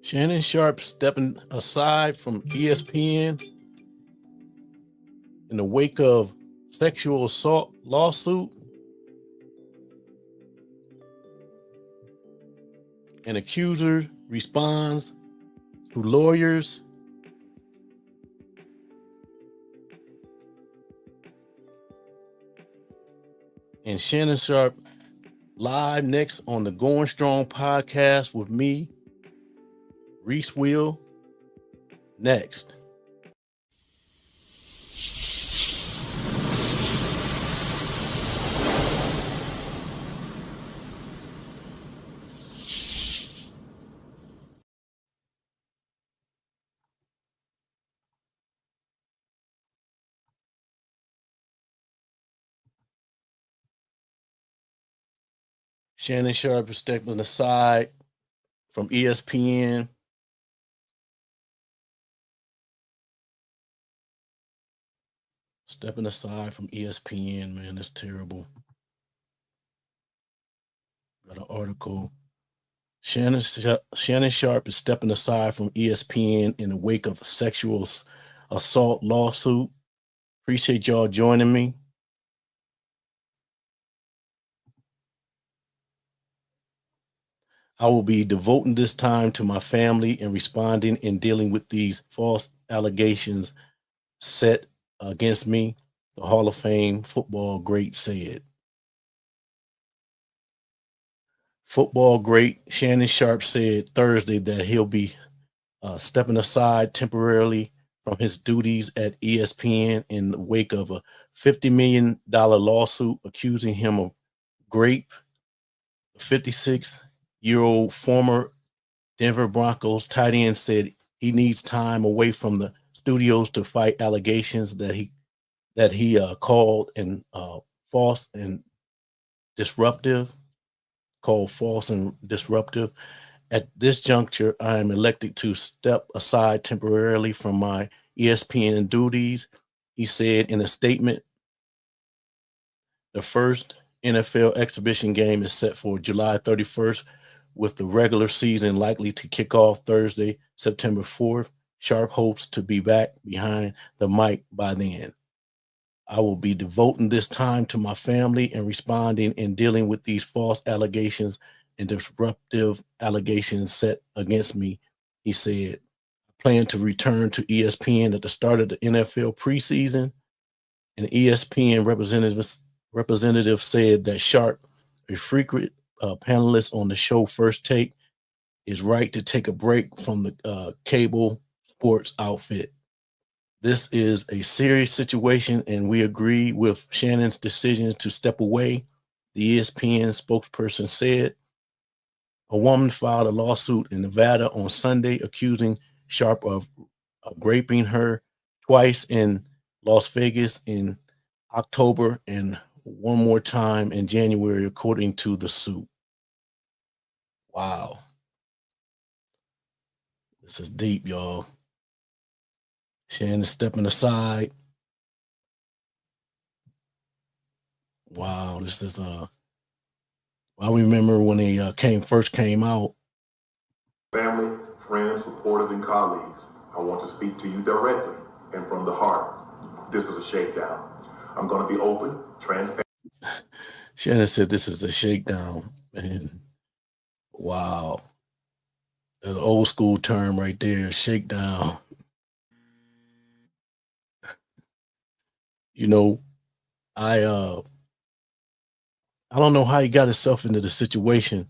Shannon Sharpe stepping aside from ESPN in the wake of sexual assault lawsuit. An accuser responds to lawyers. And Shannon Sharpe live next on the Going Strong podcast with me, Reese Will. Next. Shannon Sharpe is stepping aside from ESPN. Stepping aside from ESPN, man, that's terrible. Got an article. Shannon Sharpe is stepping aside from ESPN in the wake of a sexual assault lawsuit. Appreciate y'all joining me. I will be devoting this time to my family and responding and dealing with these false allegations set against me, the Hall of Fame football great said. Football great Shannon Sharpe said Thursday that he'll be stepping aside temporarily from his duties at ESPN in the wake of a $50 million lawsuit accusing him of rape. The 56-year-old former Denver Broncos tight end said he needs time away from the studios to fight allegations that he called and false and disruptive. At this juncture, I am elected to step aside temporarily from my ESPN duties, he said in a statement. The first NFL exhibition game is set for July 31st, with the regular season likely to kick off Thursday, September 4th. Sharpe hopes to be back behind the mic by then. I will be devoting this time to my family and responding and dealing with these false allegations and disruptive allegations set against me, he said. I plan to return to ESPN at the start of the NFL preseason. An ESPN representative said that Sharpe, a frequent panelist on the show First Take, is right to take a break from the cable sports outfit. This is a serious situation, and we agree with Shannon's decision to step away, the ESPN spokesperson said. A woman filed a lawsuit in Nevada on Sunday accusing Sharpe of raping her twice in Las Vegas in October and one more time in January, according to the suit. Wow. This is deep, y'all. Shannon stepping aside. Wow, this is I remember when they first came out. Family, friends, supporters, and colleagues, I want to speak to you directly and from the heart. This is a shakedown. I'm going to be open, transparent. Shannon said this is a shakedown, man. Wow. An old school term right there, shakedown. You know, I don't know how he got himself into the situation.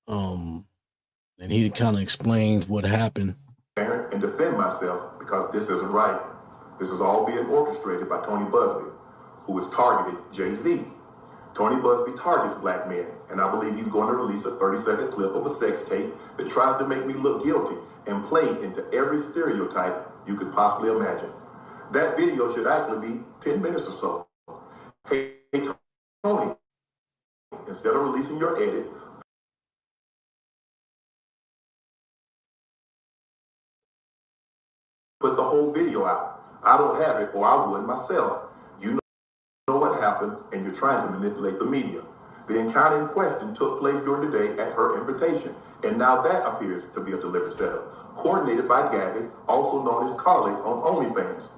And he kind of explains what happened. And defend myself because this isn't right. This is all being orchestrated by Tony Buzbee, who has targeted Jay-Z. Tony Buzbee targets black men, and I believe he's going to release a 30-second clip of a sex tape that tries to make me look guilty and play into every stereotype you could possibly imagine. That video should actually be 10 minutes or so. Hey, Tony, instead of releasing your edit, put the whole video out. I don't have it, or I would myself. You know what happened, and you're trying to manipulate the media. The encounter in question took place during the day at her invitation, and now that appears to be a deliberate setup, coordinated by Gabby, also known as Carly on OnlyFans.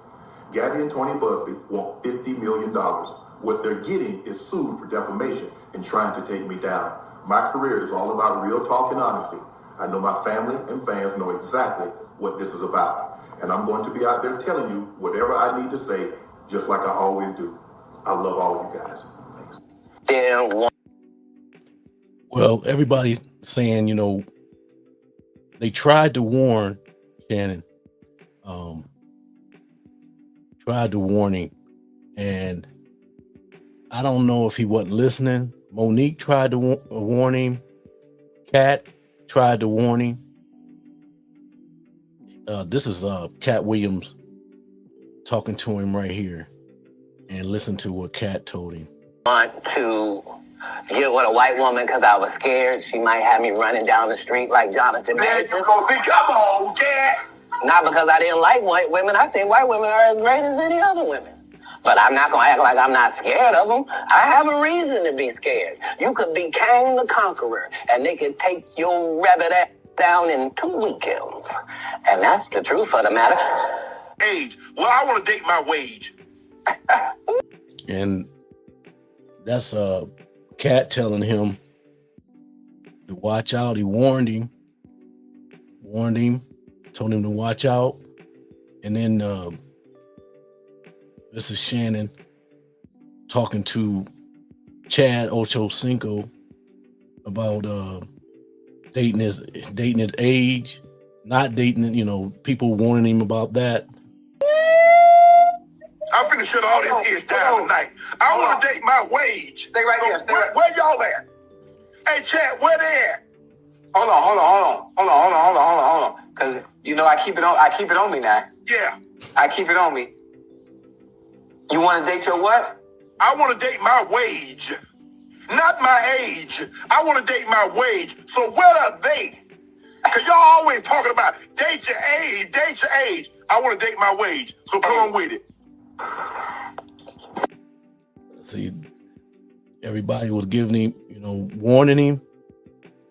Gabby and Tony Busby want $50 million. What they're getting is sued for defamation and trying to take me down. My career is all about real talk and honesty. I know my family and fans know exactly what this is about. And I'm going to be out there telling you whatever I need to say, just like I always do. I love all you guys. Thanks. Damn. Well, everybody saying, they tried to warn Shannon, tried to warn him, and I don't know if he wasn't listening. Monique tried to warn him. Kat tried to warn him. This is Cat Williams talking to him right here, and listen to what Kat told him. Want to get with a white woman because I was scared she might have me running down the street like Jonathan Majors. You gonna be, come on, Cat. Not because I didn't like white women. I think white women are as great as any other women. But I'm not going to act like I'm not scared of them. I have a reason to be scared. You could be Kang the Conqueror, and they could take your rabbit ass down in 2 weekends. And that's the truth of the matter. Age. Well, I want to date my wage. And that's Cat telling him to watch out. He warned him, told him to watch out. And then this is Shannon talking to Chad Ochocinco about dating his age, not dating, people warning him about that. I'm finna shut all this ish down tonight. I want to date my wage. Stay right here. Where y'all at? Hey, Chad, where they at? Hold on. Cause I keep it on me now. Yeah. I keep it on me. You want to date your what? I want to date my wage. Not my age. I want to date my wage. So where are they? Because y'all always talking about date your age. I want to date my wage. So come on with it. See, everybody was giving him, warning him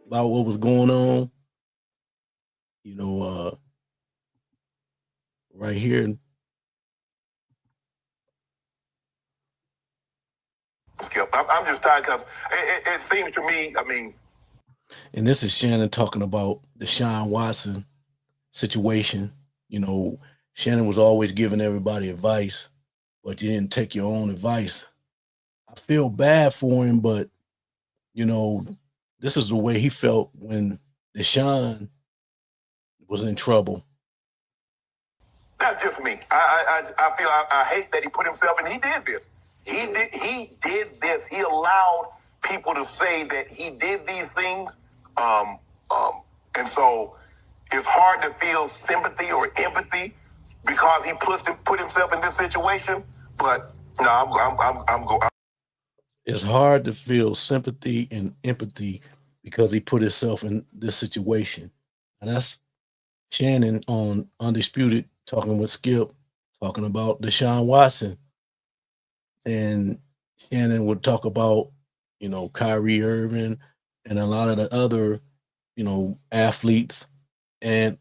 about what was going on. Right here. I'm just tired because it seems to me, And this is Shannon talking about the Deshaun Watson situation. Shannon was always giving everybody advice, but you didn't take your own advice. I feel bad for him, but, this is the way he felt when Deshaun was in trouble. That's just me. I feel I hate that he put himself in. He did this. He did this. He allowed people to say that he did these things. And so it's hard to feel sympathy or empathy because he put himself in this situation. But no, I'm going. It's hard to feel sympathy and empathy because he put himself in this situation. And that's Shannon on Undisputed talking with Skip, talking about Deshaun Watson. And Shannon would talk about, Kyrie Irving and a lot of the other, athletes, and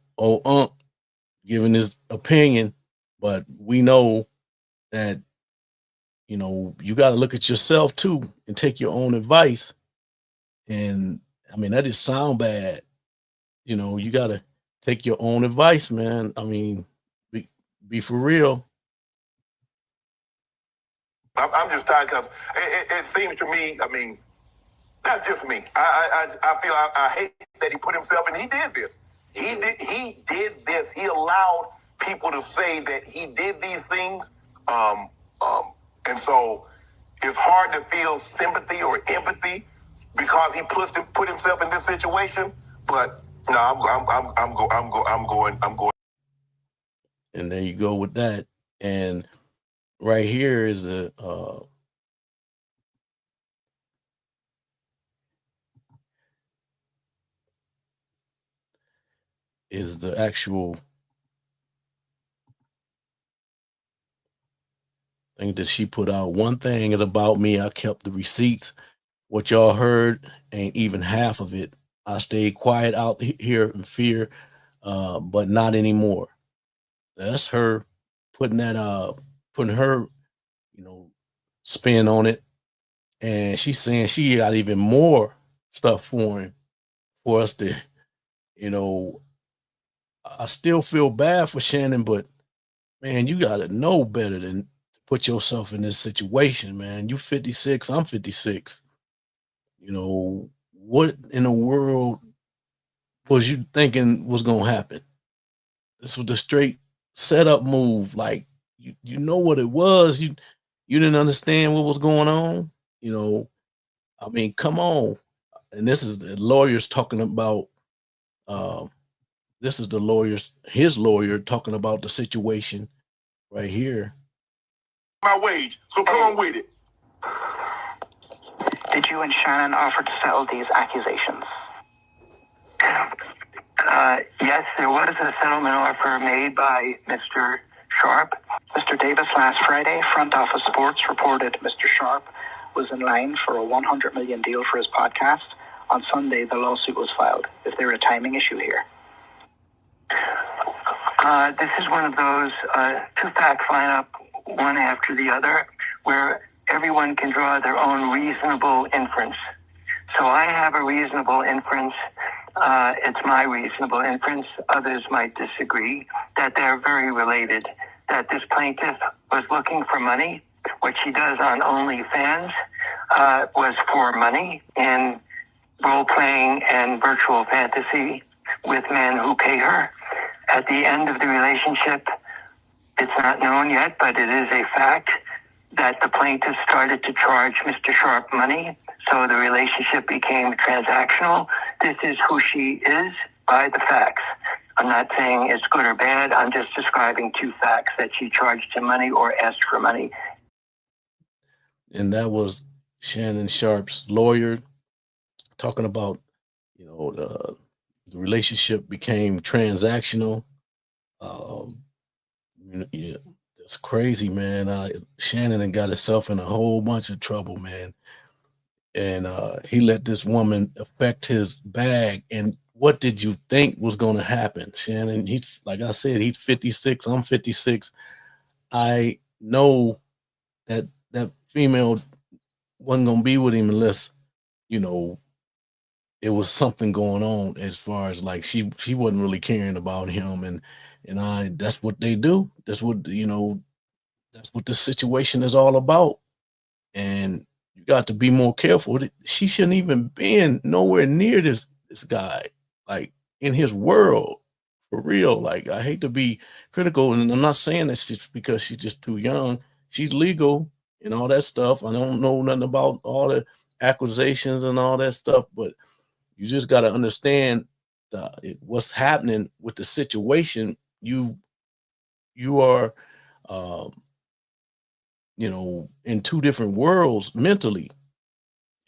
giving his opinion. But we know that, you got to look at yourself too and take your own advice. And that just sound bad. You got to take your own advice, man. Be for real. I'm just tired because it seems to me, that's just me. I feel I hate that he put himself in. He did this. He did this. He allowed people to say that he did these things. And so it's hard to feel sympathy or empathy because he put himself in this situation. But no, I'm going. And there you go with that. And right here is the actual thing that she put out. One thing about me, I kept the receipts What y'all heard ain't even half of it. I stayed quiet out here in fear, but not anymore. That's her putting that putting her, you know, spin on it. And she's saying she got even more stuff for him for us to, you know, I still feel bad for Shannon, but man, you gotta know better than to put yourself in this situation, man. You 56, I'm 56. You know, what in the world was you thinking was gonna happen? This was the straight setup move. Like you know what it was. You didn't understand what was going on. You know, I mean, come on. And this is the lawyers talking about um this is the lawyers, his lawyer talking about the situation right here. My wage, so come on with it. Did you and Shannon offer to settle these accusations? Yes, there was a settlement offer made by Mr. Sharpe. Mr. Davis, last Friday, Front Office Sports reported Mr. Sharpe was in line for a $100 million deal for his podcast. On Sunday, the lawsuit was filed. Is there a timing issue here? This is one of those two facts line up one after the other where everyone can draw their own reasonable inference. So I have a reasonable inference. It's my reasonable inference. Others might disagree that they're very related, that this plaintiff was looking for money. What she does on OnlyFans was for money in role-playing and virtual fantasy with men who pay her. At the end of the relationship, it's not known yet, but it is a fact that the plaintiff started to charge Mr. Sharpe money, so the relationship became transactional. This is who she is by the facts. I'm not saying it's good or bad. I'm just describing two facts, that she charged him money or asked for money. And that was Shannon Sharpe's lawyer talking about, you know, the relationship became transactional. Yeah, that's crazy, man. Shannon got himself in a whole bunch of trouble, man. And he let this woman affect his bag. And what did you think was going to happen, Shannon? He's, like I said, he's 56. I'm 56. I know that that female wasn't going to be with him unless, you know, it was something going on, as far as like she wasn't really caring about him. And that's what they do. That's what, you know, that's what this situation is all about. And you got to be more careful. She shouldn't even been nowhere near this guy, like in his world, for real. Like, I hate to be critical, and I'm not saying that's just because she's just too young. She's legal and all that stuff. I don't know nothing about all the accusations and all that stuff, but you just got to understand what's happening with the situation. You are, um, you know, in two different worlds mentally,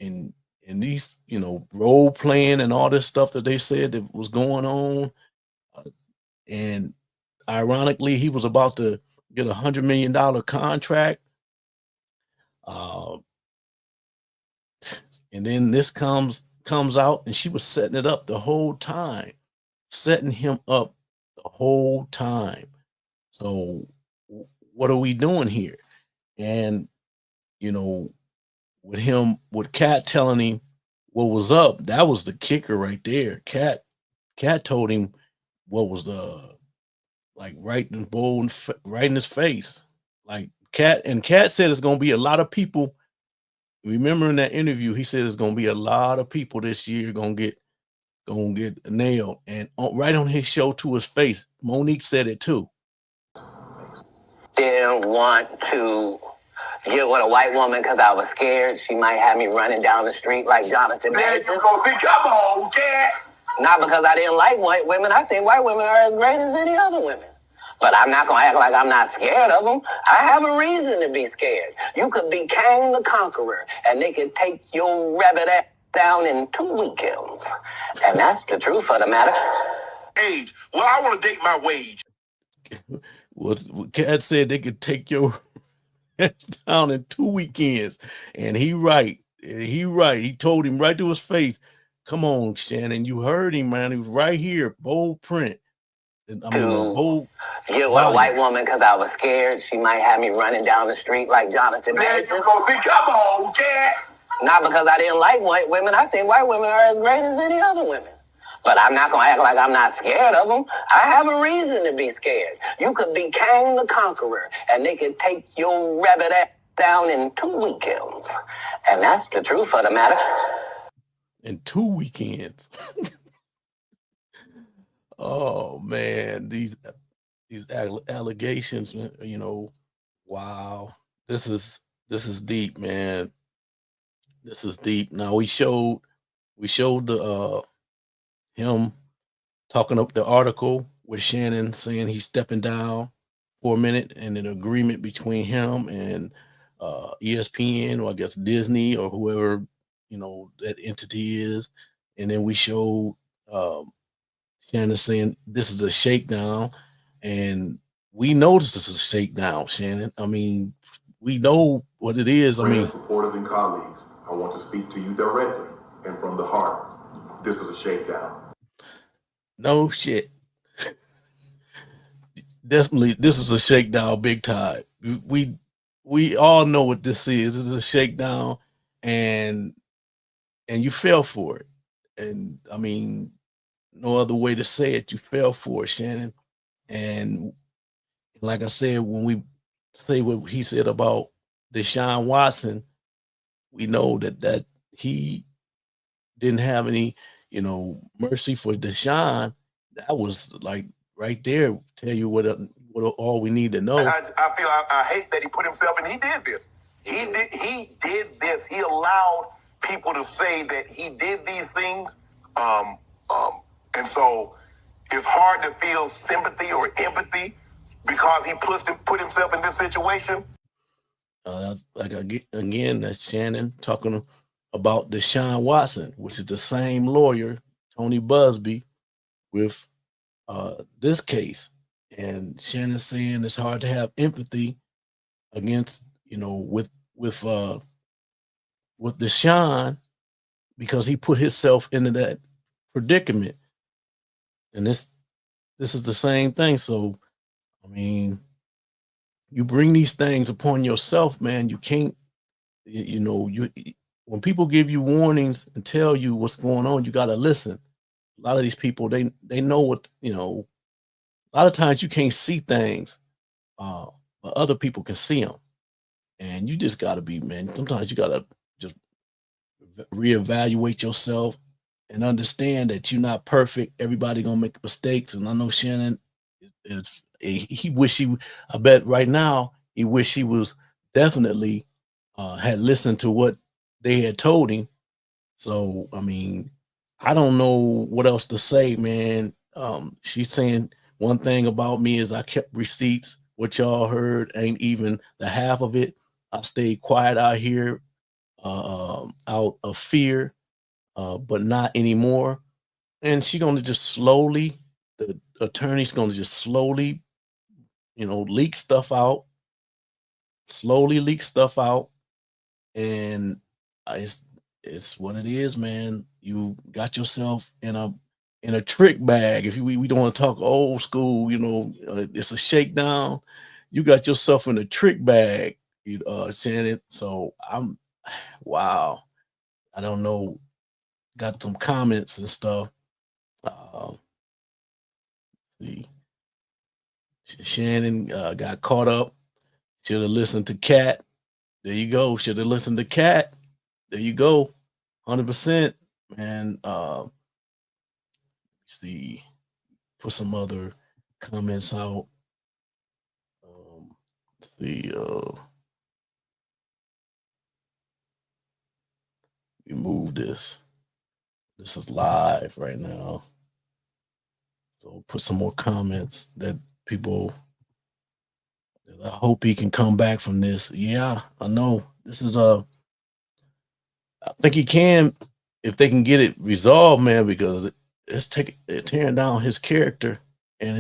and these, you know, role playing and all this stuff that they said that was going on. And ironically, he was about to get $100 million contract. Uh, and then this comes out, and she was setting it up the whole time, setting him up the whole time. So what are we doing here? And, you know, with Kat telling him what was up, that was the kicker right there. Kat told him what was like right in his face. Like Kat said it's gonna be a lot of people. Remember in that interview, he said it's gonna be a lot of people this year gonna get nailed, and right on his show to his face. Monique said it too. Didn't want to get with a white woman because I was scared she might have me running down the street like Jonathan Mason. Come on, Cat. Not because I didn't like white women. I think white women are as great as any other women. But I'm not going to act like I'm not scared of them. I have a reason to be scared. You could be Kang the Conqueror, and they could take your rabbit ass down in 2 weekends. And that's the truth of the matter. Age. Well, I want to date my wage. What Kat said, they could take your down in 2 weekends, and he right. He right. He told him right to his face, "Come on, Shannon. You heard him, man. He was right here, bold print. I mean, a bold get with a volume. white woman because I was scared she might have me running down the street like Jonathan Majors. Come on, Cat. Not because I didn't like white women. I think white women are as great as any other women. But I'm not going to act like I'm not scared of them. I have a reason to be scared. You could be Kang the Conqueror, and they could take your rabbit ass down in 2 weekends. And that's the truth of the matter. In 2 weekends. Oh man, these allegations, you know, wow. This is deep, man. This is deep. Now we showed the him talking up the article with Shannon saying he's stepping down for a minute, and an agreement between him and ESPN, or I guess Disney, or whoever, you know, that entity is. And then we showed Shannon saying this is a shakedown, and we know this is a shakedown, Shannon. I mean, we know what it is. I mean, supporters and colleagues, I want to speak to you directly and from the heart. This is a shakedown. No shit. Definitely, this is a shakedown, big time. We all know what this is. It's a shakedown, and you fell for it. And I mean, no other way to say it. You fell for it, Shannon. And like I said, when we say what he said about Deshaun Watson, we know that he didn't have any, you know, mercy for Deshaun. That was like right there. Tell you what all we need to know. I feel I hate that he put himself in. He did this. He did this. He allowed people to say that he did these things. And so it's hard to feel sympathy or empathy because he put himself in this situation. That's like again, that's Shannon talking about Deshaun Watson, which is the same lawyer, Tony Busby, with this case. And Shannon saying it's hard to have empathy against, you know, with Deshaun, because he put himself into that predicament. And this is the same thing. So, I mean, you bring these things upon yourself, man. You can't, you know, when people give you warnings and tell you what's going on, you got to listen. A lot of these people, they know what, you know, a lot of times you can't see things, but other people can see them. And you just got to be, man, sometimes you got to just reevaluate yourself and understand that you're not perfect. Everybody gonna make mistakes. And I know Shannon I bet right now he wish he was definitely had listened to what they had told him. So I mean, I don't know what else to say, man. She's saying one thing about me is I kept receipts. What y'all heard ain't even the half of it. I stayed quiet out here out of fear, but not anymore. And she's gonna just slowly, the attorney's gonna just slowly, you know, leak stuff out, and it's what it is, man. You got yourself in a trick bag. If we don't want to talk old school, you know, it's a shakedown. You got yourself in a trick bag, Shannon. So wow. I don't know. Got some comments and stuff. See, Shannon got caught up. Should have listened to Cat. There you go. Should have listened to Cat. There you go. 100%. Man, see, put some other comments out. See, we move this. This is live right now. So put some more comments that people, I hope he can come back from this. Yeah, I know. This is I think he can, if they can get it resolved, man, because it's tearing down his character, and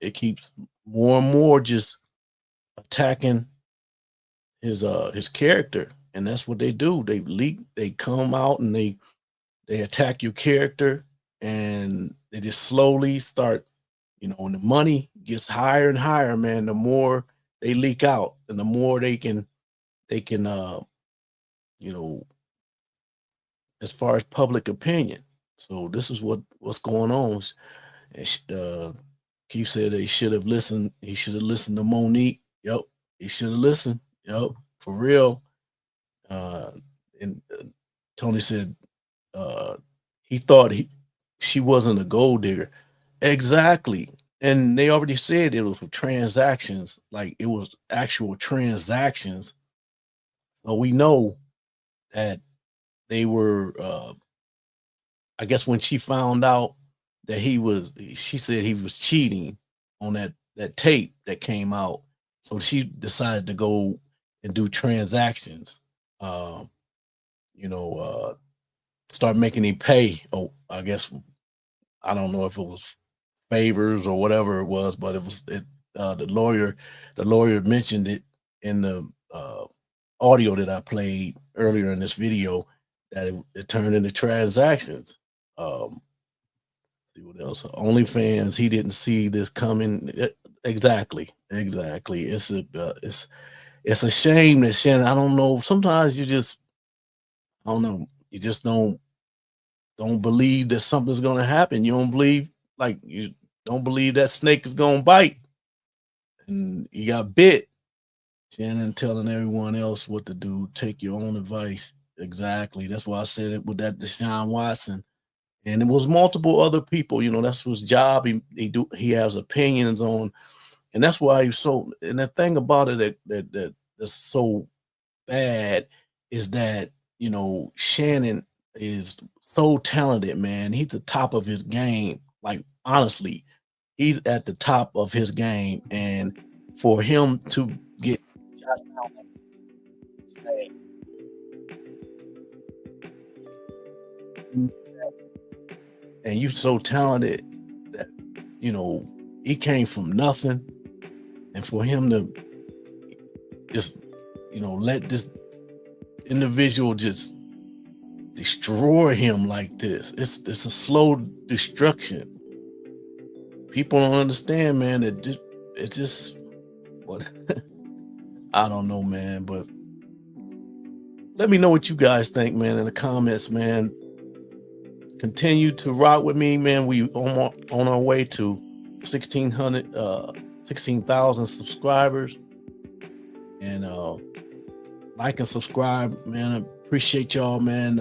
it keeps more and more just attacking his character. and that's what they do. They leak, they come out and they attack your character, and they just slowly start, when the money gets higher and higher, man, the more they leak out and the more they can you know, as far as public opinion. So this is what's going on. And Keith said they should have listened. He should have listened to Monique. Yep, he should have listened. Yep, for real. Uh, and Tony said he thought she wasn't a gold digger. Exactly. And they already said it was for transactions, like it was actual transactions. So we know that they were I guess when she found out that she said he was cheating on that tape that came out. So she decided to go and do transactions. Um, you know, start making him pay. Oh, I guess I don't know if it was favors or whatever it was, but the lawyer mentioned it in the audio that I played earlier in this video, that it turned into transactions. See what else? OnlyFans. He didn't see this coming. Exactly. It's a shame that Shannon. I don't know. Sometimes I don't know. You just don't believe that something's gonna happen. You don't believe, like, you don't believe that snake is gonna bite, and you got bit. Shannon telling everyone else what to do. Take your own advice. Exactly. That's why I said it with that Deshaun Watson. And it was multiple other people. That's his job. He has opinions on, and that's why he's so. And the thing about it that's so bad is that Shannon is so talented, man. He's the top of his game. Like, honestly, he's at the top of his game, and for him to get shot down, it's sad. And you so talented that he came from nothing, and for him to just let this individual just destroy him like this, it's a slow destruction. People don't understand, man. It's just what I don't know, man. But let me know what you guys think, man, in the comments, man. Continue to rock with me, man. We on our way to 16,000 subscribers, and like and subscribe, man. I appreciate y'all, man.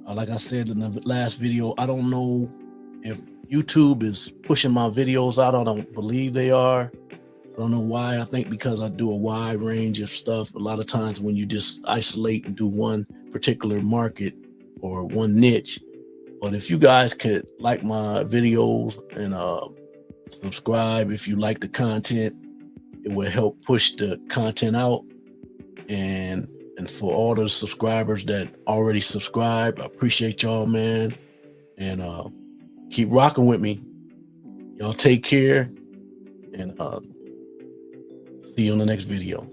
Like I said in the last video, I don't know if YouTube is pushing my videos out. I don't believe they are. I don't know why. I think because I do a wide range of stuff. A lot of times when you just isolate and do one particular market or one niche. But if you guys could like my videos and subscribe if you like the content, it will help push the content out. And for all those subscribers that already subscribed, I appreciate y'all, man. And keep rocking with me. Y'all take care, and see you on the next video.